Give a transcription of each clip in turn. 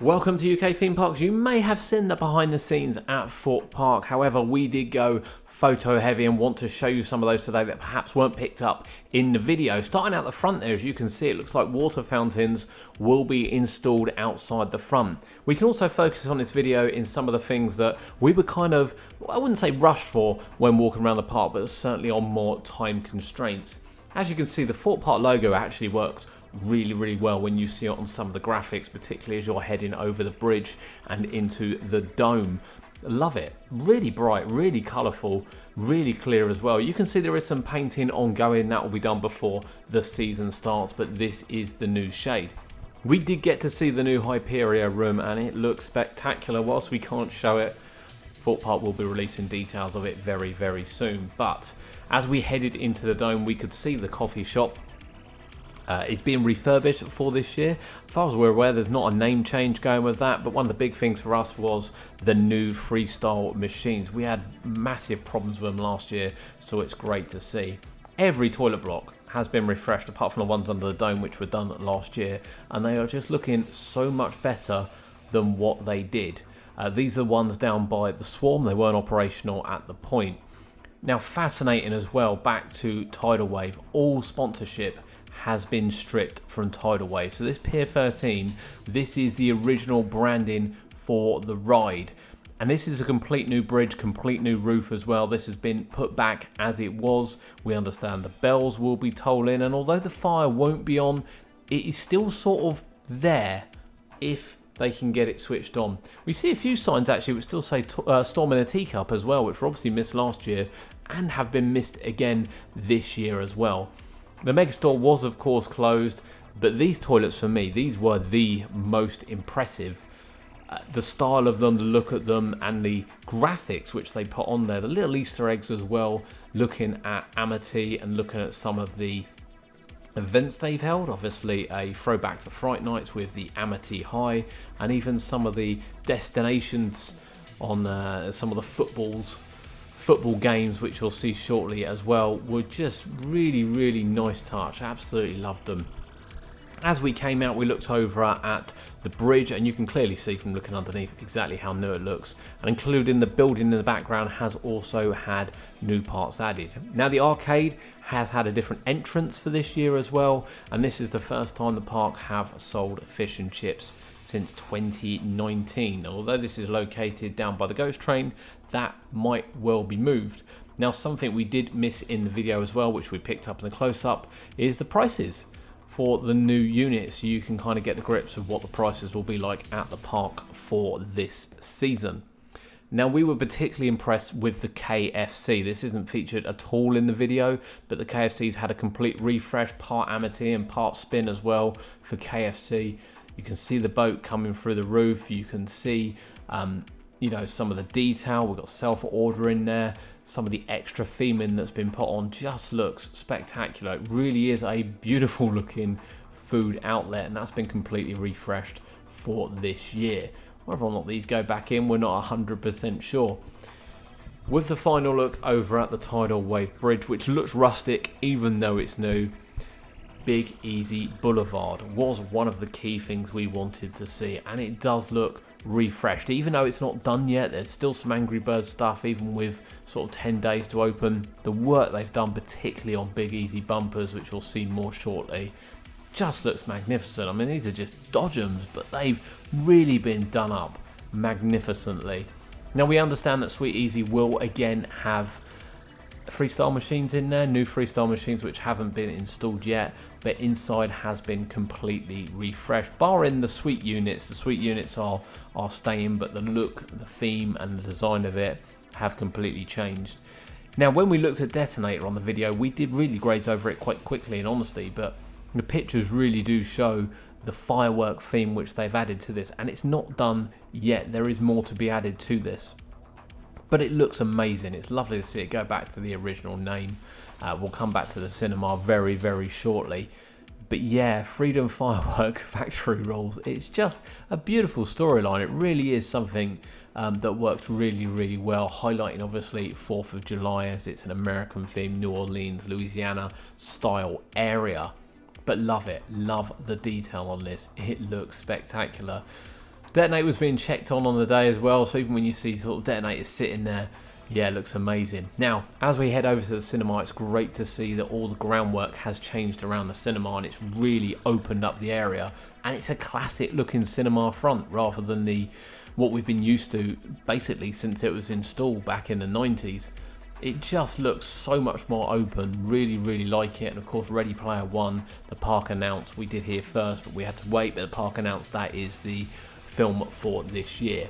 Welcome to UK Theme Parks. You may have seen the behind the scenes at Thorpe Park. However, we did go photo heavy and want to show you some of those today that perhaps weren't picked up in the video. Starting out the front there, as you can see, it looks like water fountains will be installed outside the front. We can also focus on this video in some of the things that we were kind of, I wouldn't say rushed for when walking around the park, but certainly on more time constraints. As you can see, the Thorpe Park logo actually works really well when you see it on some of the graphics, particularly as you're heading over the bridge and into the dome. Love it. Really bright, really colourful, really clear as well. You can see there is some painting ongoing that will be done before the season starts, but this is the new shade. We did get to see the new Hyperia room and it looks spectacular. Whilst we can't show it, Thorpe Park will be releasing details of it very soon. But as we headed into the dome, we could see the coffee shop. It's being refurbished for this year. As far as we're aware, there's not a name change going with that, but one of the big things for us was the new freestyle machines. We had massive problems with them last year, so it's great to see. Every toilet block has been refreshed, apart from the ones under the dome, which were done last year, and they are just looking so much better than what they did. These are ones down by the Swarm. They weren't operational at the point. Now, fascinating as well, back to Tidal Wave, all sponsorship has been stripped from Tidal Wave. So this Pier 13, this is the original branding for the ride. And this is a complete new bridge, complete new roof as well. This has been put back as it was. We understand the bells will be tolling, and although the fire won't be on, it is still sort of there if they can get it switched on. We see a few signs actually which still say storm in a teacup as well, which were obviously missed last year and have been missed again this year as well. The megastore was of course closed, but these toilets for me, these were the most impressive. The style of them, the look at them, and the graphics which they put on there, the little Easter eggs as well, looking at Amity and looking at some of the events they've held. Obviously a throwback to Fright Nights with the Amity High, and even some of the destinations on some of the football games, which you'll see shortly as well, were just really nice touch. Absolutely loved them. As we came out, we looked over at the bridge, and you can clearly see from looking underneath exactly how new it looks, and including the building in the background has also had new parts added. Now the arcade has had a different entrance for this year as well, and this is the first time the park have sold fish and chips since 2019. Although this is located down by the ghost train, that might well be moved. Now, something we did miss in the video as well, which we picked up in the close-up, is the prices for the new units. So you can kind of get the grips of what the prices will be like at the park for this season. Now, we were particularly impressed with the KFC. This isn't featured at all in the video, but the KFC's had a complete refresh, part Amity and part spin as well for KFC. You can see the boat coming through the roof. You can see some of the detail. We've got self-order in there. Some of the extra theming that's been put on just looks spectacular. It really is a beautiful looking food outlet, and that's been completely refreshed for this year. Whether or not these go back in, we're not 100% sure. With the final look over at the Tidal Wave Bridge, which looks rustic even though it's new, Big Easy Boulevard was one of the key things we wanted to see, and it does look refreshed. Even though it's not done yet, there's still some Angry Birds stuff, even with sort of 10 days to open. The work they've done, particularly on Big Easy bumpers, which we'll see more shortly, just looks magnificent. I mean, these are just dodgems, but they've really been done up magnificently. Now, we understand that Sweet Easy will again have freestyle machines in there, new freestyle machines which haven't been installed yet, but inside has been completely refreshed, barring the suite units. The suite units are staying, but the look, the theme and the design of it have completely changed. Now, when we looked at Detonator on the video, we did really graze over it quite quickly in honesty, but the pictures really do show the firework theme which they've added to this, and it's not done yet. There is more to be added to this, but it looks amazing. It's lovely to see it go back to the original name. We'll come back to the cinema very shortly. But yeah, Freedom Firework Factory Rules. It's just a beautiful storyline. It really is something that worked really well, highlighting obviously 4th of July as it's an American themed New Orleans, Louisiana style area. But love it, love the detail on this. It looks spectacular. Detonator was being checked on the day as well, so even when you see sort of Detonator sitting there, yeah, it looks amazing. Now, as we head over to the cinema, it's great to see that all the groundwork has changed around the cinema and it's really opened up the area. And it's a classic looking cinema front rather than what we've been used to basically since it was installed back in the 90s. It just looks so much more open, really like it. And of course, Ready Player One, the park announced, we did here first, but we had to wait, but the park announced that is the film for this year.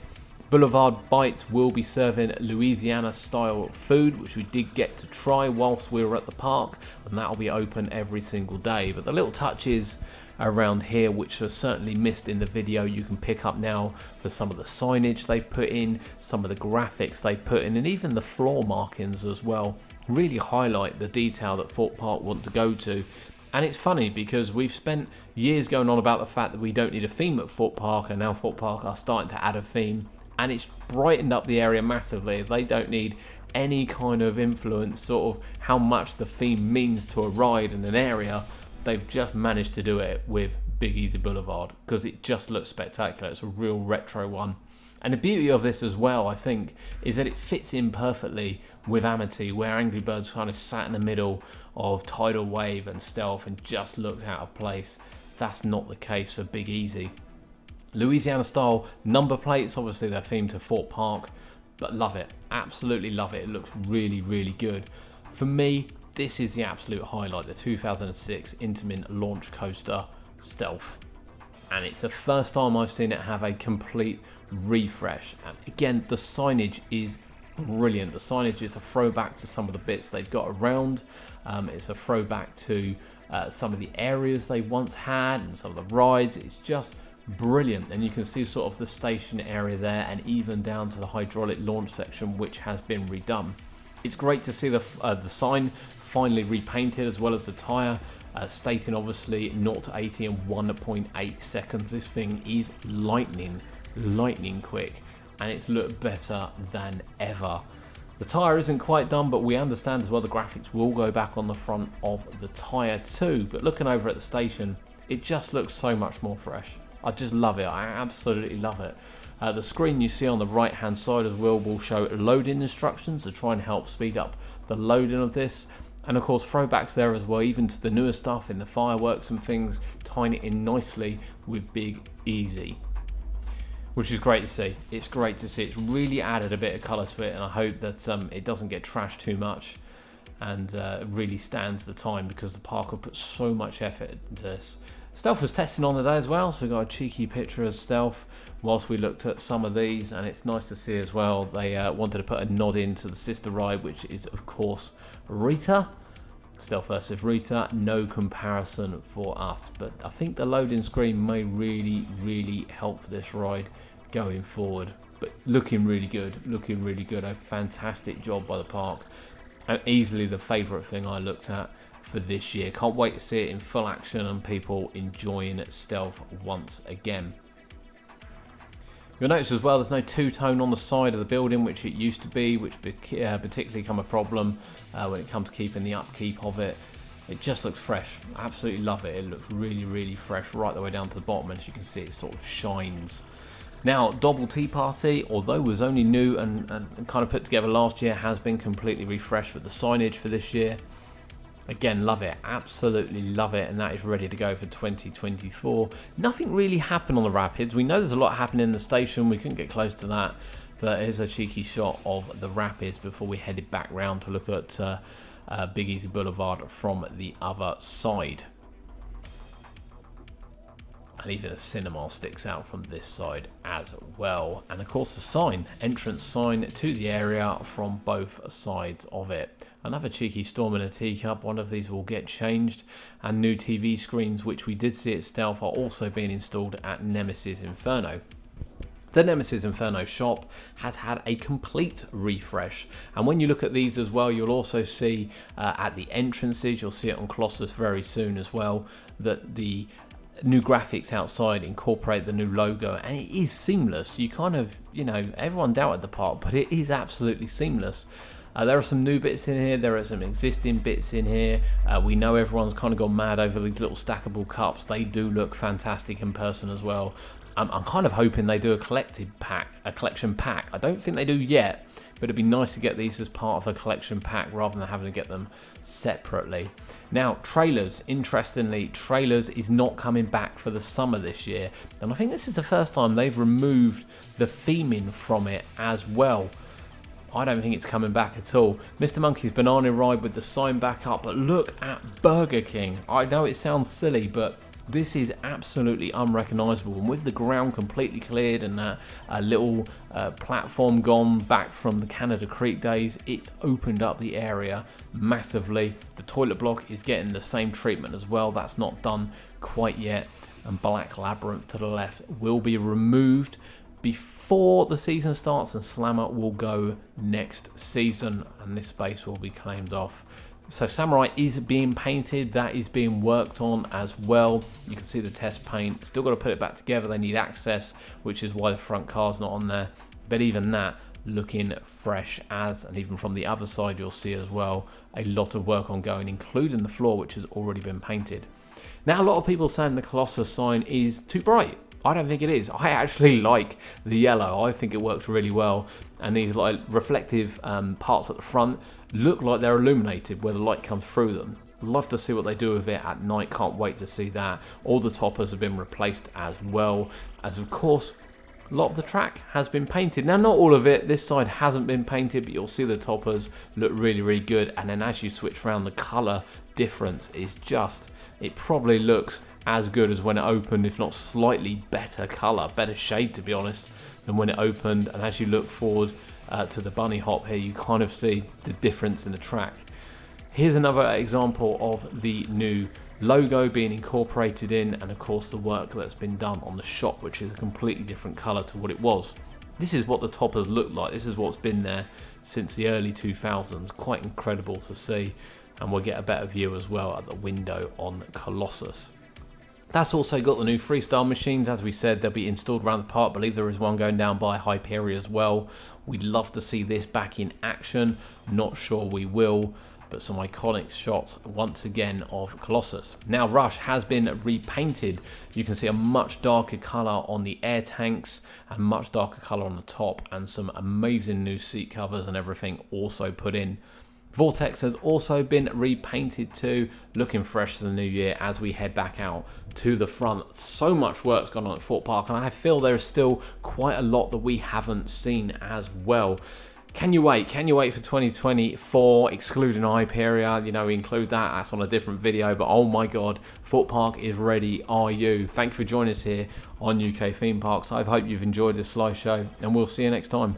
Boulevard Bites will be serving Louisiana style food, which we did get to try whilst we were at the park, and that'll be open every single day. But the little touches around here which are certainly missed in the video, you can pick up now for some of the signage they've put in, some of the graphics they've put in, and even the floor markings as well really highlight the detail that Thorpe Park want to go to. And it's funny because we've spent years going on about the fact that we don't need a theme at Thorpe Park, and now Thorpe Park are starting to add a theme, and it's brightened up the area massively. They don't need any kind of influence, sort of how much the theme means to a ride in an area. They've just managed to do it with Big Easy Boulevard because it just looks spectacular. It's a real retro one. And the beauty of this as well, I think, is that it fits in perfectly with Amity, where Angry Birds kind of sat in the middle of Tidal Wave and Stealth and just looked out of place. That's not the case for Big Easy. Louisiana style number plates, obviously they're themed to Thorpe Park, but love it, absolutely love it. It looks really good. For me, this is the absolute highlight, the 2006 Intamin launch coaster Stealth, and it's the first time I've seen it have a complete refresh. And again, the signage is brilliant. The signage is a throwback to some of the bits they've got around. It's a throwback to some of the areas they once had and some of the rides. It's just brilliant, and you can see sort of the station area there, and even down to the hydraulic launch section, which has been redone. It's great to see the sign finally repainted, as well as the tyre stating obviously 0 to 80 in 1.8 seconds. This thing is lightning quick, and it's looked better than ever. The tyre isn't quite done, but we understand as well the graphics will go back on the front of the tyre too. But looking over at the station, it just looks so much more fresh. I just love it. I absolutely love it. The screen you see on the right hand side as well will show loading instructions to try and help speed up the loading of this, and of course throwbacks there as well, even to the newer stuff in the fireworks and things, tying it in nicely with Big Easy, which is great to see. It's great to see. It's really added a bit of colour to it, and I hope that it doesn't get trashed too much and really stands the time, because the park will put so much effort into this. Stealth was testing on the day as well, so we got a cheeky picture of Stealth whilst we looked at some of these, and it's nice to see as well they wanted to put a nod into the sister ride, which is of course Rita. Stealth versus Rita, no comparison for us, but I think the loading screen may really help this ride going forward. But looking really good, a fantastic job by the park, and easily the favourite thing I looked at for this year. Can't wait to see it in full action and people enjoying Stealth once again. You'll notice as well there's no two-tone on the side of the building, which it used to be, which particularly become a problem when it comes to keeping the upkeep of it. It just looks fresh. I absolutely love it. It looks really fresh right the way down to the bottom, and as you can see it sort of shines. Now, Double Tea Party, although was only new and kind of put together last year, has been completely refreshed with the signage for this year. Again, love it, absolutely love it, and that is ready to go for 2024. Nothing really happened on the Rapids. We know there's a lot happening in the station. We couldn't get close to that, but here's a cheeky shot of the Rapids before we headed back round to look at Big Easy Boulevard from the other side. And even a cinema sticks out from this side as well. And of course the sign, entrance sign to the area from both sides of it. Another cheeky storm in a teacup. One of these will get changed, and new TV screens, which we did see at Stealth, are also being installed at Nemesis Inferno. The Nemesis Inferno shop has had a complete refresh, and when you look at these as well, you'll also see at the entrances, you'll see it on Colossus very soon as well, that the new graphics outside incorporate the new logo, and it is seamless. You kind of, everyone doubted the part, but it is absolutely seamless. There are some new bits in here, there are some existing bits in here. We know everyone's kind of gone mad over these little stackable cups. They do look fantastic in person as well. I'm kind of hoping they do a collection pack. I don't think they do yet, but it'd be nice to get these as part of a collection pack rather than having to get them separately. Now, trailers, interestingly, trailers is not coming back for the summer this year, and I think this is the first time they've removed the theming from it as well. I don't think it's coming back at all. Mr. Monkey's Banana Ride with the sign back up, but look at Burger King. I know it sounds silly, but this is absolutely unrecognisable, and with the ground completely cleared and a little platform gone back from the Canada Creek days, it's opened up the area massively. The toilet block is getting the same treatment as well. That's not done quite yet, and Black Labyrinth to the left will be removed before the season starts, and Slammer will go next season, and this space will be claimed off. So Samurai is being painted, that is being worked on as well. You can see the test paint, still got to put it back together. They need access, which is why the front car's not on there, but even that looking fresh as, and even from the other side you'll see as well, a lot of work ongoing, including the floor, which has already been painted. Now, a lot of people saying the Colossus sign is too bright. I don't think it is. I actually like the yellow. I think it works really well, and these like reflective parts at the front look like they're illuminated where the light comes through them. Love to see what they do with it at night. Can't wait to see that. All the toppers have been replaced as well, as of course a lot of the track has been painted. Now, not all of it, this side hasn't been painted, but you'll see the toppers look really, really good. And then as you switch around, the color difference is just, it probably looks as good as when it opened, if not slightly better color, better shade to be honest, than when it opened. And as you look forward to the bunny hop here, you kind of see the difference in the track. Here's another example of the new logo being incorporated in, and of course the work that's been done on the shop, which is a completely different color to what it was. This is what the toppers look like. This is what's been there since the early 2000s. Quite incredible to see, and we'll get a better view as well at the window on Colossus. That's also got the new freestyle machines. As we said, they'll be installed around the park. I believe there is one going down by Hyperion as well. We'd love to see this back in action. Not sure we will, but some iconic shots once again of Colossus. Now, Rush has been repainted. You can see a much darker color on the air tanks and much darker color on the top, and some amazing new seat covers and everything also put in. Vortex has also been repainted too, looking fresh to the new year as we head back out to the front. So much work's gone on at Thorpe Park, and I feel there's still quite a lot that we haven't seen as well. Can you wait? Can you wait for 2024, excluding Hyperion? You know, we include that. That's on a different video, but oh my God, Thorpe Park is ready. Are you? Thank you for joining us here on UK Theme Parks. I hope you've enjoyed this slideshow, and we'll see you next time.